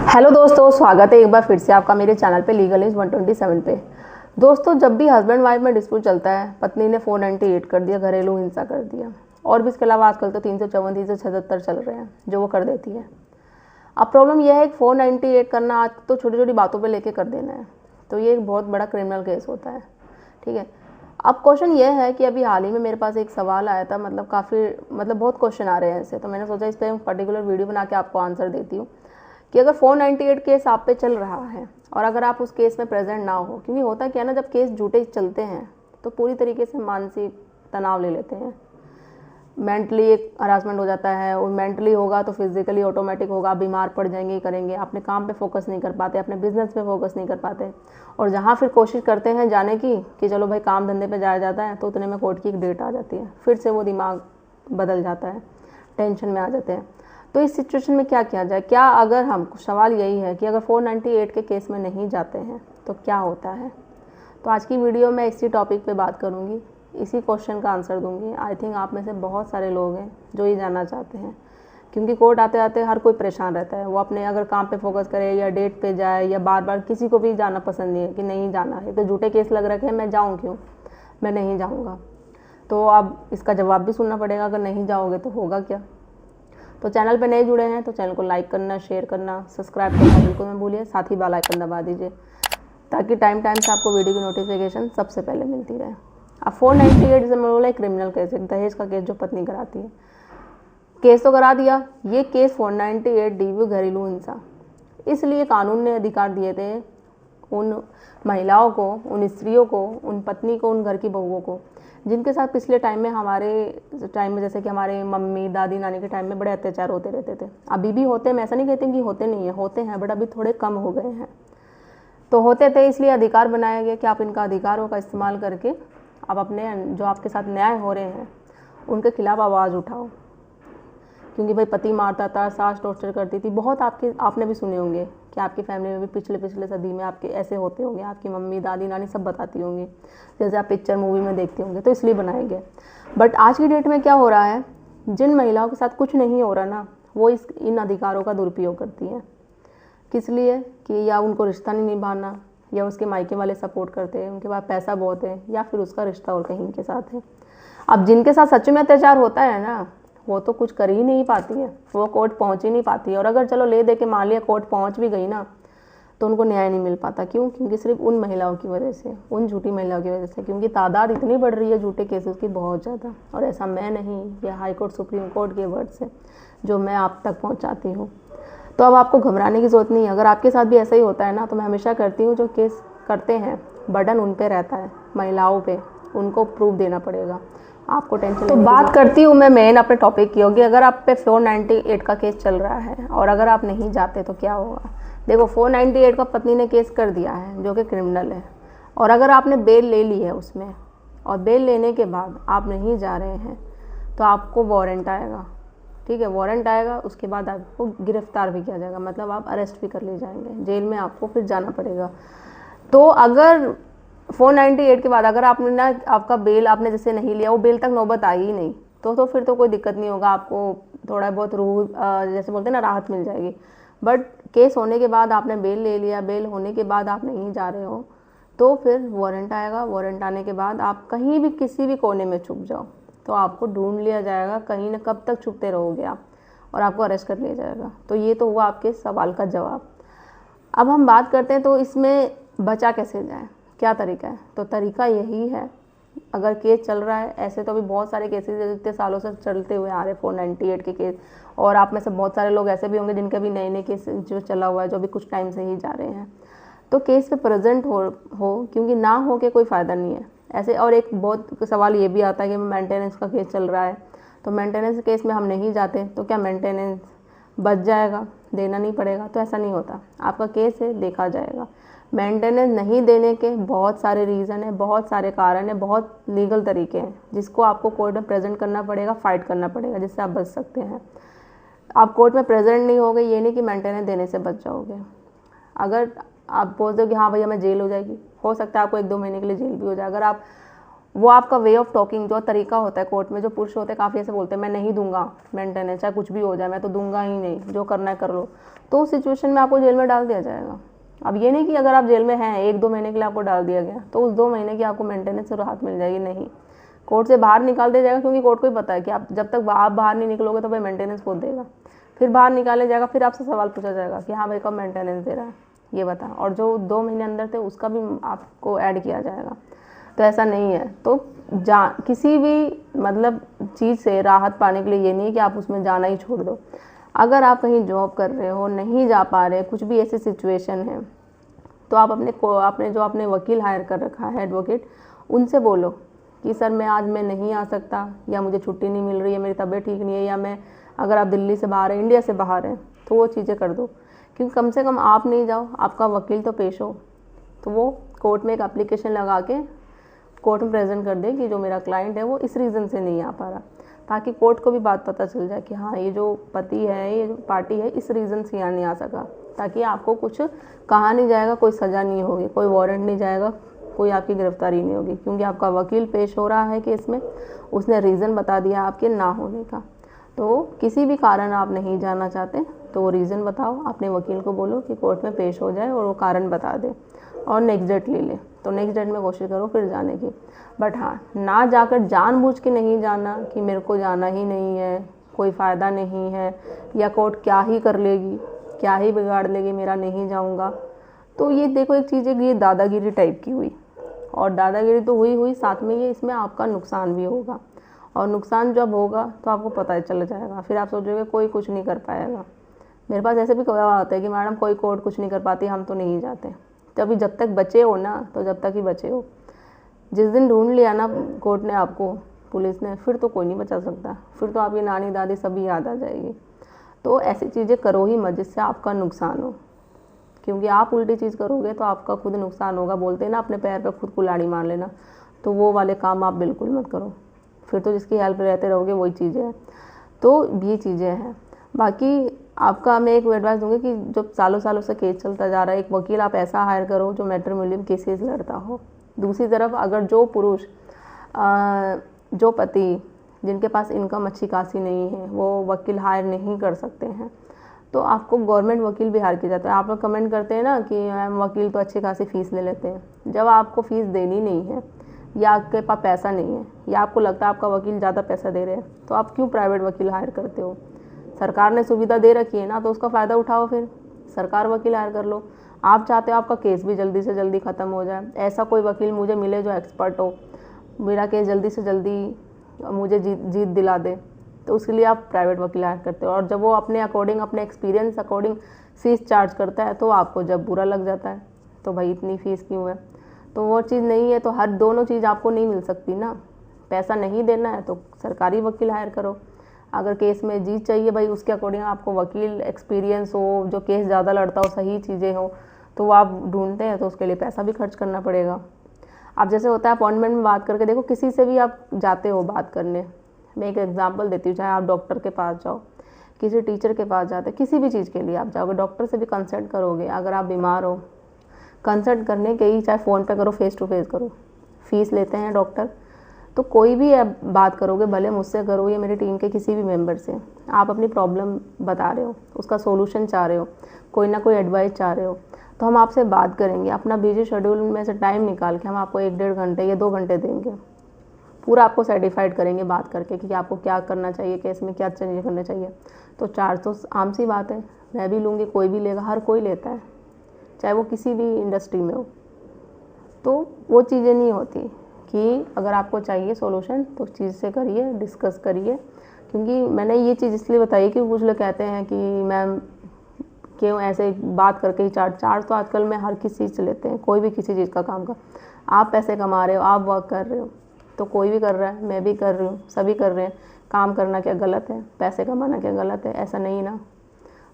Hello दोस्तों, स्वागत है एक बार फिर से आपका मेरे चैनल पे लीगल न्यूज़ 127 पे। दोस्तों, जब भी हस्बैंड वाइफ में डिस्प्यूट चलता है, पत्नी ने 498 कर दिया, घरेलू हिंसा कर दिया, और भी इसके अलावा आजकल तो 354 377 चल रहे हैं जो वो कर देती है। अब प्रॉब्लम यह है कि 498 करना आज तो छोटी छोटी बातों पर लेके कर देना है, तो ये एक बहुत बड़ा क्रिमिनल केस होता है। ठीक है। अब क्वेश्चन ये है कि अभी हाल ही में मेरे पास एक सवाल आया था, बहुत क्वेश्चन आ रहे हैं ऐसे, तो मैंने सोचा इस पर पर्टिकुलर वीडियो बना के आपको आंसर देती हूँ कि अगर 498 केस आप पे चल रहा है और अगर आप उस केस में प्रेजेंट ना हो, क्योंकि होता क्या है ना, जब केस झूठे चलते हैं तो पूरी तरीके से मानसिक तनाव ले लेते हैं, मेंटली एक हरासमेंट हो जाता है, और मेंटली होगा तो फिजिकली ऑटोमेटिक होगा, बीमार पड़ जाएंगे, करेंगे, अपने काम पे फोकस नहीं कर पाते, अपने बिजनेस पे फोकस नहीं कर पाते, और जहाँ फिर कोशिश करते हैं जाने की कि चलो भाई काम धंधे पे जाया जाता है, तो उतने में कोर्ट की एक डेट आ जाती है, फिर से वो दिमाग बदल जाता है, टेंशन में आ जाते हैं। तो इस सिचुएशन में क्या किया जाए? क्या अगर हम, सवाल यही है कि अगर 498 के केस में नहीं जाते हैं तो क्या होता है? तो आज की वीडियो में इसी टॉपिक पे बात करूँगी, इसी क्वेश्चन का आंसर दूंगी। आई थिंक आप में से बहुत सारे लोग हैं जो ये जानना चाहते हैं, क्योंकि कोर्ट आते आते हर कोई परेशान रहता है, वो अपने अगर काम पे फोकस करे या डेट पे जाए, या बार बार किसी को भी जाना पसंद नहीं है कि नहीं जाना है, तो झूठे केस लग रखे हैं, मैं जाऊँ क्यों, मैं नहीं जाऊँगा। तो अब इसका जवाब भी सुनना पड़ेगा, अगर नहीं जाओगे तो होगा क्या। तो चैनल पे नए जुड़े हैं तो चैनल को लाइक करना, शेयर करना, सब्सक्राइब करना बिल्कुल मत भूलिए, साथ ही बेल आइकन दबा दीजिए ताकि टाइम से आपको वीडियो की नोटिफिकेशन सबसे पहले मिलती रहे। अब 498 जैसे मैं बोला, क्रिमिनल केस है, दहेज का केस जो पत्नी कराती है, केस तो करा दिया। ये केस 498 डीवी घरेलू हिंसा, इसलिए कानून ने अधिकार दिए थे उन महिलाओं को, उन स्त्रियों को, उन पत्नी को, उन घर की बहुओं को जिनके साथ पिछले टाइम में, हमारे टाइम में, जैसे कि हमारे मम्मी दादी नानी के टाइम में बड़े अत्याचार होते रहते थे। अभी भी होते हैं, मैं ऐसा नहीं कहती कि होते नहीं है, होते हैं, बट अभी थोड़े कम हो गए हैं। तो होते थे, इसलिए अधिकार बनाया गया कि आप इनका अधिकारों का इस्तेमाल करके आप अपने जो आपके साथ न्याय हो रहे हैं उनके खिलाफ आवाज़ उठाओ। क्योंकि भाई पति मारता था, सास टॉर्चर करती थी, बहुत आपने भी सुने होंगे कि आपकी फैमिली में भी पिछले सदी में आपके ऐसे होते होंगे, आपकी मम्मी दादी नानी सब बताती होंगी, जैसे आप पिक्चर मूवी में देखते होंगे, तो इसलिए बनाए गए। बट आज की डेट में क्या हो रहा है, जिन महिलाओं के साथ कुछ नहीं हो रहा ना, वो इन अधिकारों का दुरुपयोग करती हैं। किस लिए? कि या उनको रिश्ता नहीं निभाना, या उसके मायके वाले सपोर्ट करते हैं, उनके पास पैसा बहुत है, या फिर उसका रिश्ता और कहीं के साथ है। अब जिनके साथ सच में अत्याचार होता है ना, वो तो कुछ कर ही नहीं पाती है, वो कोर्ट पहुंच ही नहीं पाती है, और अगर चलो ले दे के मान लिया कोर्ट पहुंच भी गई ना, तो उनको न्याय नहीं मिल पाता। क्यों? क्योंकि सिर्फ उन महिलाओं की वजह से, उन झूठी महिलाओं की वजह से, क्योंकि तादाद इतनी बढ़ रही है झूठे केसेस की, बहुत ज़्यादा। और ऐसा मैं नहीं, यह हाई कोर्ट सुप्रीम कोर्ट के वर्ड से जो मैं आप तक पहुँचाती हूँ। तो अब आपको घबराने की ज़रूरत नहीं है। अगर आपके साथ भी ऐसा ही होता है ना, तो मैं हमेशा कहती हूँ जो केस करते हैं, बर्डन उन पे रहता है, महिलाओं पे, उनको प्रूफ देना पड़ेगा, आपको टेंशन। तो बात करती हूँ मैं मेन अपने टॉपिक की होगी। अगर आप पे 498 का केस चल रहा है और अगर आप नहीं जाते तो क्या होगा? देखो, 498 का पत्नी ने केस कर दिया है जो कि क्रिमिनल है, और अगर आपने बेल ले ली है उसमें, और बेल लेने के बाद आप नहीं जा रहे हैं, तो आपको वारंट आएगा। ठीक है, वारंट आएगा, उसके बाद आपको गिरफ्तार भी किया जाएगा, मतलब आप अरेस्ट भी कर लिए जाएंगे, जेल में आपको फिर जाना पड़ेगा। तो अगर 498 के बाद अगर आपने ना, आपका बेल आपने जैसे नहीं लिया, वो बेल तक नौबत आई ही नहीं, तो फिर तो कोई दिक्कत नहीं होगा, आपको थोड़ा बहुत रूह जैसे बोलते हैं ना, राहत मिल जाएगी। बट केस होने के बाद आपने बेल ले लिया, बेल होने के बाद आप नहीं जा रहे हो, तो फिर वारंट आएगा। वारंट आने के बाद आप कहीं भी किसी भी कोने में छुप जाओ तो आपको ढूंढ लिया जाएगा, कहीं ना, कब तक छुपते रहोगे आप, और आपको अरेस्ट कर लिया जाएगा। तो ये तो हुआ आपके सवाल का जवाब। अब हम बात करते हैं तो इसमें बचा कैसे जाए, क्या तरीका है? तो तरीका यही है, अगर केस चल रहा है, ऐसे तो अभी बहुत सारे केसेस इतने सालों से चलते हुए आ रहे 498 के केस, और आप में से बहुत सारे लोग ऐसे भी होंगे जिनके भी नए नए केस जो चला हुआ है, जो भी कुछ टाइम से ही जा रहे हैं। तो केस पे प्रेजेंट हो, क्योंकि ना हो के कोई फ़ायदा नहीं है ऐसे। और एक बहुत सवाल ये भी आता है कि मेंटेनेंस का केस चल रहा है, तो मेंटेनेंस केस में हम नहीं जाते तो क्या मेंटेनेंस बच जाएगा, देना नहीं पड़ेगा? तो ऐसा नहीं होता, आपका केस है, देखा जाएगा। मेंटेनेंस नहीं देने के बहुत सारे रीज़न है, बहुत सारे कारण है, बहुत लीगल तरीके हैं जिसको आपको कोर्ट में प्रेजेंट करना पड़ेगा, फाइट करना पड़ेगा, जिससे आप बच सकते हैं। आप कोर्ट में प्रेजेंट नहीं होगे, ये नहीं कि मेंटेनेंस देने से बच जाओगे। अगर आप बोल दो कि हाँ भैया मैं जेल हो जाएगी, हो सकता है आपको 1-2 महीने के लिए जेल भी हो जाए। अगर आप वो आपका वे ऑफ टॉकिंग, जो तरीका होता है कोर्ट में, जो पुरुष होते हैं काफ़ी ऐसे बोलते हैं मैं नहीं दूंगा मेंटेनेंस, चाहे कुछ भी हो जाए मैं तो दूंगा ही नहीं, जो करना है कर लो, तो उस सिचुएशन में आपको जेल में डाल दिया जाएगा। अब ये नहीं कि अगर आप जेल में हैं 1-2 महीने के लिए आपको डाल दिया गया तो उस 2 महीने की आपको मेंटेनेंस से राहत मिल जाएगी, नहीं, कोर्ट से बाहर निकाल दिया जाएगा, क्योंकि कोर्ट को ही पता है कि आप जब तक आप बाहर नहीं निकलोगे तो भाई मेंटेनेंस कौन देगा। फिर बाहर निकाला जाएगा, फिर आपसे सवाल पूछा जाएगा कि हाँ भाई कब मेंटेनेंस दे रहा है ये बता, और जो 2 महीने अंदर थे उसका भी आपको ऐड किया जाएगा। तो ऐसा नहीं है। तो किसी भी मतलब चीज़ से राहत पाने के लिए ये नहीं कि आप उसमें जाना ही छोड़ दो। अगर आप कहीं जॉब कर रहे हो, नहीं जा पा रहे, कुछ भी ऐसी सिचुएशन है, तो आप अपने जो आपने वकील हायर कर रखा है, एडवोकेट, उनसे बोलो कि सर मैं नहीं आ सकता, या मुझे छुट्टी नहीं मिल रही है, मेरी तबीयत ठीक नहीं है, या मैं, अगर आप दिल्ली से बाहर हैं, इंडिया से बाहर हैं, तो वो चीज़ें कर दो। क्योंकि कम से कम आप नहीं जाओ, आपका वकील तो पेश हो, तो वो कोर्ट में एक एप्लीकेशन लगा के कोर्ट में प्रेजेंट कर दे कि जो मेरा क्लाइंट है वो इस रीज़न से नहीं आ पा रहा, ताकि कोर्ट को भी बात पता चल जाए कि हाँ ये जो पति है, ये जो पार्टी है, इस रीज़न से यहाँ नहीं आ सका, ताकि आपको कुछ कहा नहीं जाएगा, कोई सज़ा नहीं होगी, कोई वारंट नहीं जाएगा, कोई आपकी गिरफ्तारी नहीं होगी, क्योंकि आपका वकील पेश हो रहा है केस में, उसने रीज़न बता दिया आपके ना होने का। तो किसी भी कारण आप नहीं जाना चाहते तो वो रीज़न बताओ, अपने वकील को बोलो कि कोर्ट में पेश हो जाए और वो कारण बता दे, और नेक्स्ट डेट ले ले, तो नेक्स्ट डेट में कोशिश करो फिर जाने की। बट हाँ, ना जाकर जानबूझ के नहीं जाना कि मेरे को जाना ही नहीं है, कोई फ़ायदा नहीं है, या कोर्ट क्या ही कर लेगी, क्या ही बिगाड़ लेगी, मेरा नहीं जाऊँगा। तो ये देखो एक चीज़ है कि ये दादागिरी टाइप की हुई, और दादागिरी तो हुई साथ में ये इसमें आपका नुकसान भी होगा, और नुकसान जब होगा तो आपको पता ही चल जाएगा, फिर आप सोचोगे कोई कुछ नहीं कर पाएगा। मेरे पास ऐसे भी कहा आता है कि मैडम कोई कोर्ट कुछ नहीं कर पाती, हम तो नहीं जाते। तो अभी जब तक बचे हो ना, तो जब तक ही बचे हो, जिस दिन ढूंढ लिया ना कोर्ट ने आपको, पुलिस ने, फिर तो कोई नहीं बचा सकता, फिर तो आपकी नानी दादी सभी याद आ जाएगी। तो ऐसी चीज़ें करो ही मत जिससे आपका नुकसान हो, क्योंकि आप उल्टी चीज़ करोगे तो आपका खुद नुकसान होगा। बोलते हैं ना अपने पैर पर खुद कुल्हाड़ी मार लेना, तो वो वाले काम आप बिल्कुल मत करो, फिर तो जिसकी हेल्प रहते रहोगे वही चीज़ें हैं। तो ये चीज़ें हैं। बाकी आपका मैं एक एडवाइस दूंगी कि जो सालों सालों से केस चलता जा रहा है, एक वकील आप ऐसा हायर करो जो मैट्रिमोनियल केसेस लड़ता हो। दूसरी तरफ अगर जो पुरुष जो पति जिनके पास इनकम अच्छी खासी नहीं है, वो वकील हायर नहीं कर सकते हैं, तो आपको गवर्नमेंट वकील भी हायर किया जाता है। आप लोग कमेंट करते हैं ना कि मैम वकील तो अच्छी खासी फ़ीस ले लेते हैं। जब आपको फ़ीस देनी नहीं है, या आपके पास पैसा नहीं है, या आपको लगता है आपका वकील ज़्यादा पैसा दे रहे हैं, तो आप क्यों प्राइवेट वकील हायर करते हो? सरकार ने सुविधा दे रखी है ना, तो उसका फ़ायदा उठाओ, फिर सरकार वकील हायर कर लो। आप चाहते हो आपका केस भी जल्दी से जल्दी ख़त्म हो जाए, ऐसा कोई वकील मुझे मिले जो एक्सपर्ट हो, मेरा केस जल्दी से जल्दी मुझे जीत दिला दे, तो उसके लिए आप प्राइवेट वकील हायर करते हो। और जब वो अपने अकॉर्डिंग, अपने एक्सपीरियंस अकॉर्डिंग फ़ीस चार्ज करता है, तो आपको जब बुरा लग जाता है तो भाई इतनी फ़ीस क्यों है। तो वो चीज़ नहीं है, तो हर दोनों चीज़ आपको नहीं मिल सकती ना। पैसा नहीं देना है तो सरकारी वकील हायर करो, अगर केस में जीत चाहिए भाई उसके अकॉर्डिंग आपको वकील एक्सपीरियंस हो, जो केस ज़्यादा लड़ता हो, सही चीज़ें हो, तो वो आप ढूंढते हैं, तो उसके लिए पैसा भी खर्च करना पड़ेगा। अब जैसे होता है अपॉइंटमेंट में बात करके देखो, किसी से भी आप जाते हो बात करने, मैं एक एग्जांपल देती हूँ, चाहे आप डॉक्टर के पास जाओ, किसी टीचर के पास जाते, किसी भी चीज़ के लिए आप जाओगे, डॉक्टर से भी कंसल्ट करोगे। अगर आप बीमार हो, कंसल्ट करने के ही चाहे फ़ोन पे करो, फेस टू फेस करो, फ़ीस लेते हैं डॉक्टर। तो कोई भी आप बात करोगे, भले मुझसे करो या मेरी टीम के किसी भी मेंबर से, आप अपनी प्रॉब्लम बता रहे हो, उसका सोल्यूशन चाह रहे हो, कोई ना कोई एडवाइस चाह रहे हो, तो हम आपसे बात करेंगे। अपना बिजी शेड्यूल में से टाइम निकाल के हम आपको 1-1.5 घंटे या 2 घंटे देंगे, पूरा आपको सर्टिफाइड करेंगे बात करके कि आपको क्या करना चाहिए, केस में क्या चीज़ें करना चाहिए। तो चार्ज तो आम सी बात है, मैं भी लूँगी, कोई भी लेगा, हर कोई लेता है, चाहे वो किसी भी इंडस्ट्री में हो। तो वो चीज़ें नहीं होती कि अगर आपको चाहिए सॉल्यूशन तो उस चीज़ से करिए, डिस्कस करिए। क्योंकि मैंने ये चीज़ इसलिए बताई कि कुछ लोग कहते हैं कि मैम क्यों ऐसे बात करके ही चार्ज तो आजकल में हर किसी चीज़ से लेते हैं, कोई भी किसी चीज़ का काम कर, आप पैसे कमा रहे हो, आप वर्क कर रहे हो, तो कोई भी कर रहा है, मैं भी कर रही हूँ, सभी कर रहे हैं। काम करना क्या गलत है, पैसे कमाना क्या गलत है? ऐसा नहीं ना,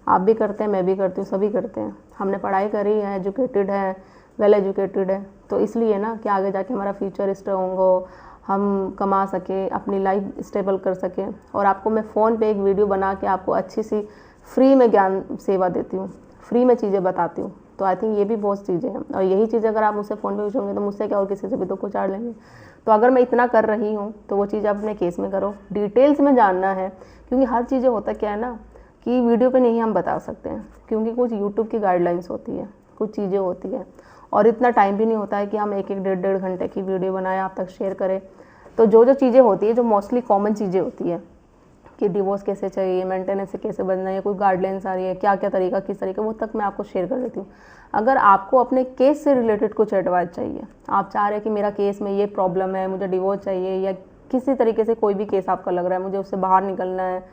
आप भी करते हैं, मैं भी करती हूँ, सभी करते हैं। हमने पढ़ाई करी है, एजुकेटेड है, वेल एजुकेटेड है, तो इसलिए ना कि आगे जाके हमारा फ्यूचर स्ट्रॉन्ग हो, हम कमा सके, अपनी लाइफ स्टेबल कर सके। और आपको मैं फ़ोन पे एक वीडियो बना के आपको अच्छी सी फ्री में ज्ञान सेवा देती हूँ, फ्री में चीज़ें बताती हूँ, तो आई थिंक ये भी बहुत चीज़ें हैं, और यही चीज़ अगर आप मुझसे फ़ोन पे पूछोगे तो मुझसे क्या और किसी से भी तो कुछ चाड़ लेंगे। तो अगर मैं इतना कर रही हूँ तो वो चीज़ आप अपने केस में करो, डिटेल्स में जानना है, क्योंकि हर चीज़ें होता क्या है ना कि वीडियो पे नहीं हम बता सकते हैं, क्योंकि कुछ यूट्यूब की गाइडलाइंस होती है, कुछ चीज़ें होती हैं, और इतना टाइम भी नहीं होता है कि हम एक एक डेढ़ घंटे की वीडियो बनाएं आप तक शेयर करें। तो जो जो चीज़ें होती है, जो मोस्टली कॉमन चीज़ें होती है कि डिवोर्स कैसे चाहिए, मेंटेनेंस से कैसे बनना है, कोई गाइडलाइंस आ रही है, क्या क्या तरीका, किस तरीके, वो तक मैं आपको शेयर कर देती हूँ। अगर आपको अपने केस से रिलेटेड कुछ एडवाइस चाहिए, आप चाह रहे हैं कि मेरा केस में ये प्रॉब्लम है, मुझे डिवोर्स चाहिए, या किसी तरीके से कोई भी केस आपका लग रहा है मुझे उससे बाहर निकलना है,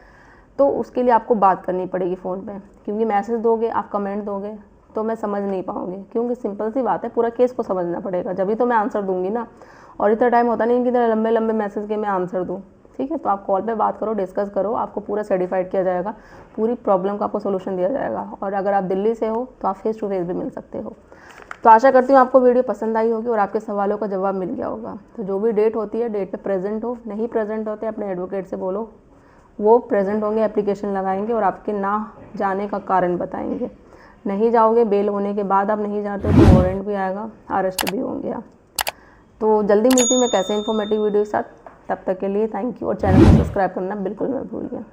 तो उसके लिए आपको बात करनी पड़ेगी फ़ोन पे, क्योंकि मैसेज दोगे, आप कमेंट दोगे तो मैं समझ नहीं पाऊँगी, क्योंकि सिंपल सी बात है, पूरा केस को समझना पड़ेगा, जब भी तो मैं आंसर दूंगी ना। और इतना टाइम होता नहीं कि इतने लंबे लंबे मैसेज के मैं आंसर दूँ, ठीक है। तो आप कॉल पे बात करो, डिस्कस करो, आपको पूरा सर्टिफाइड किया जाएगा, पूरी प्रॉब्लम का आपको सोल्यूशन दिया जाएगा। और अगर आप दिल्ली से हो तो आप फेस टू फेस भी मिल सकते हो। तो आशा करती हूँ आपको वीडियो पसंद आई होगी और आपके सवालों का जवाब मिल गया होगा। तो जो भी डेट होती है, डेट पे प्रेजेंट हो, नहीं प्रेजेंट होते अपने एडवोकेट से बोलो, वो प्रेजेंट होंगे, एप्लीकेशन लगाएंगे और आपके ना जाने का कारण बताएंगे। नहीं जाओगे, बेल होने के बाद आप नहीं जाते तो वारंट भी आएगा, अरेस्ट भी होंगे आप। तो जल्दी मिलती हूँ मैं कैसे इन्फॉर्मेटिव वीडियो के साथ, तब तक के लिए थैंक यू, और चैनल को सब्सक्राइब करना बिल्कुल मत भूलिए।